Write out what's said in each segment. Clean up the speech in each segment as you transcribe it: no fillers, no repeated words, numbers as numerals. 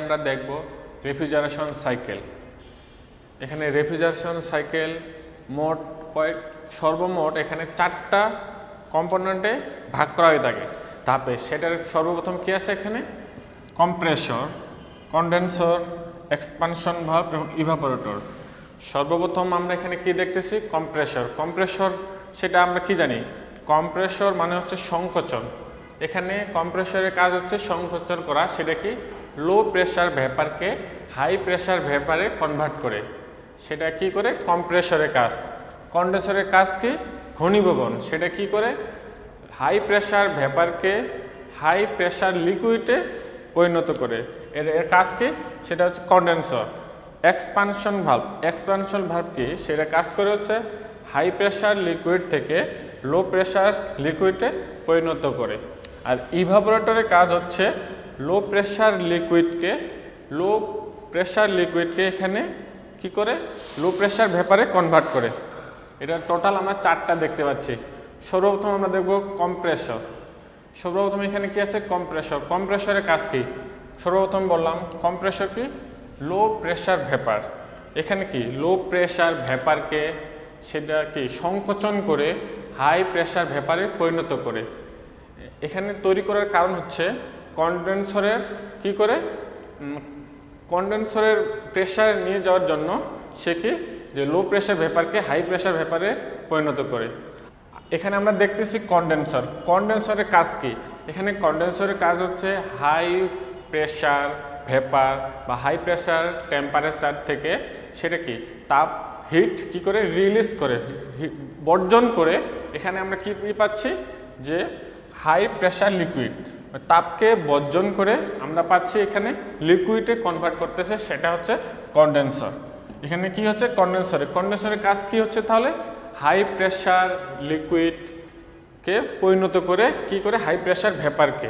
আমরা দেখব refrigeration cycle. এখানে রেফ্রিজারেশন সাইকেল মোট সর্বমোট এখানে 4টা কম্পোনেন্টে ভাগ করা হয়ে থাকে ধাপে। সেটার সর্বপ্রথম কি আছে এখানে? কম্প্রেসর, কন্ডেন্সর, এক্সপানশন ভালভ এবং ইভাপোরেটর। সর্বপ্রথম আমরা এখানে কি দেখতেছি? কম্প্রেসর। কম্প্রেসর সেটা আমরা কি জানি? কম্প্রেসর মানে হচ্ছে সংকোচন। এখানে কম্প্রেসরের কাজ হচ্ছে সংকোচন করা। সেটা কি? লো প্রেসার ভেপারকে হাই প্রেসার ভেপারে কনভার্ট করে। সেটা কি করে? কম্প্রেসরের কাজ। কন্ডেন্সরের কাজ কি? ঘনীভবন। সেটা কি করে? হাই প্রেসার ভেপারকে হাই প্রেসার লিকুইডে পরিণত করে। এর কাজ কি? সেটা হচ্ছে condenser. Expansion valve. Expansion valve কি? সেটা কাজ করে হচ্ছে হাই প্রেসার লিকুইড থেকে লো প্রেসার লিকুইডে পরিণত করে। আর ইভাপোরেটরের কাজ হচ্ছে লো প্রেসার লিকুইডকে এখানে কি করে? লো প্রেসার ভেপারে কনভার্ট করে। এটা টোটাল আমরা 4টা দেখতে পাচ্ছি। সর্বপ্রথম আমরা দেখব কম্প্রেসর। সর্বপ্রথম এখানে কি আছে? কম্প্রেসর। কম্প্রেসরের কাজ কি? সর্বপ্রথম বললাম কম্প্রেসর কি? Low pressure vapour. এখানে কি? লো প্রেসার ভেপারকে সেটা কি সংকোচন করে হাই প্রেসার ভেপারে পরিণত করে। এখানে তৈরি করার কারণ হচ্ছে কন্ডেন্সরের কি করে? কন্ডেন্সরের প্রেসার নিয়ে যাওয়ার জন্য সে কি যে লো প্রেসার ভেপারকে হাই প্রেসার ভেপারে পরিণত করে। এখানে আমরা দেখতেছি কন্ডেন্সর। কন্ডেন্সরের কাজ কি? এখানে কন্ডেন্সরের কাজ হচ্ছে হাই প্রেসার ভেপার বা হাই প্রেসার টেম্পারেচার থেকে সেটা কি তাপ হিট কি করে রিলিজ করে, বর্জন করে। এখানে আমরা কি পাচ্ছি? যে হাই প্রেসার লিকুইড তাপকে বর্জন করে আমরা পাচ্ছি এখানে লিকুইডে কনভার্ট করতেছে। সেটা হচ্ছে কন্ডেন্সর। এখানে কি হচ্ছে? কন্ডেন্সরের কাজ কি হচ্ছে তাহলে? হাই প্রেসার লিকুইডকে পরিণত করে কি করে? হাই প্রেসার ভেপারকে।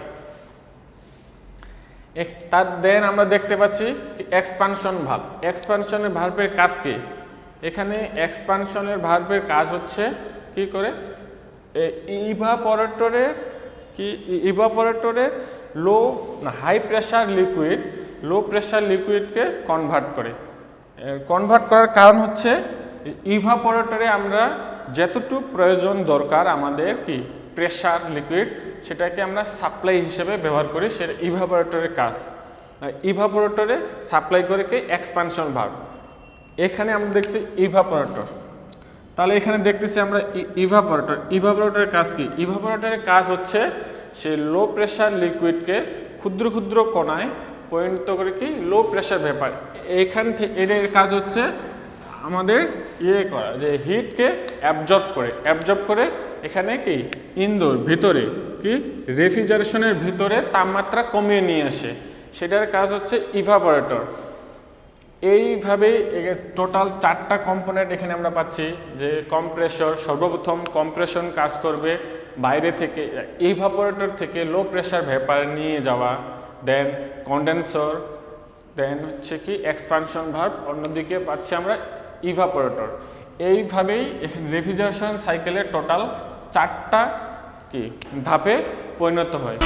তার দেন আমরা দেখতে পাচ্ছি এক্সপানশন ভালভ। এক্সপানশনের ভালভের কাজ কি? এখানে এক্সপানশনের ভালভের কাজ হচ্ছে কি করে? ইভাপোরেটরের হাই প্রেসার লিকুইডকে কনভার্ট করে। কনভার্ট করার কারণ হচ্ছে ইভাপোরেটরে আমরা যতটুকু প্রয়োজন দরকার আমাদের কি প্রেসার লিকুইড সেটাকে আমরা সাপ্লাই হিসেবে ব্যবহার করি। সেটা ইভাপোরেটরের কাজ। ইভাপোরেটরে সাপ্লাই করে কি? Expansion valve. এখানে আমরা দেখছি ইভাপোরেটর। তাহলে এখানে দেখতেছি আমরা ইভাপোরেটরের কাজ কি? ইভাপোরেটরের কাজ হচ্ছে সে লো প্রেসার লিকুইডকে ক্ষুদ্র ক্ষুদ্র কণায় পরিণত করে কি লো প্রেসার ভেপার। এখান থেকে এর কাজ হচ্ছে আমাদের করা যে হিটকে অ্যাবজর্ব করে এখানে কি ইনডোর ভিতরে কি রেফ্রিজারেশনের ভিতরে তাপমাত্রা কমিয়ে নিয়ে আসে। সেটার কাজ হচ্ছে ইভাপোরেটর। এইভাবেই টোটাল 4টা কম্পোনেন্ট এখানে আমরা পাচ্ছি। যে কম্প্রেসর, সর্বপ্রথম কম্প্রেশন কাজ করবে বাইরে থেকে ইভাপোরেটর থেকে লো প্রেসার ভেপার নিয়ে যাওয়া। দেন কন্ডেন্সর, দেন হচ্ছে কি এক্সপানশন ভালভ, অন্যদিকে পাচ্ছি আমরা ইভাপোরেটর। এইভাবেই রেফ্রিজারেশন সাইকেলের টোটাল 4টা কি ধাপে পরিণত হয়।